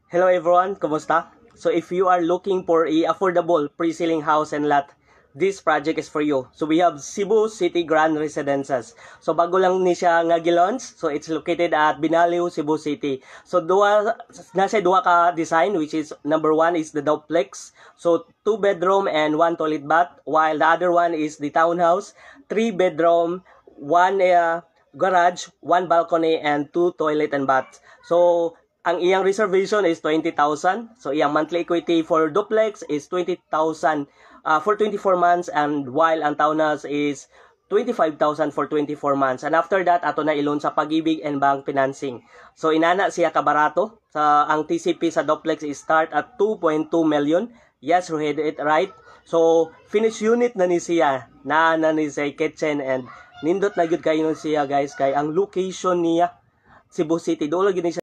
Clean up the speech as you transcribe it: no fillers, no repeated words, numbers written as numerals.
Hello everyone, kumusta? So if you are looking for a affordable pre-selling house and lot, this project is for you. So we have Cebu City Grand Residences. So bago lang ni siya nga gi-launch. So it's located at Binaliw, Cebu City. So nasa duha ka design, which is number 1 is the duplex. So 2 bedroom and 1 toilet bath, while the other one is the townhouse, 3 bedroom, 1 garage, 1 balcony and 2 toilet and bath. So ang iyang reservation is 20,000. So iyang monthly equity for duplex is 20,000 for 24 months, and while ang townhouse is 25,000 for 24 months. And after that, ato na ilon sa Pag-ibig and bank financing. So inana siya kabarato. Ang TCP sa duplex is start at 2.2 million. Yes, you heard it right. So finished unit na ni siya. Na ni siya kitchen and nindot na gyud kayo siya guys, kay ang location niya Cebu City. Doon lagi ni siya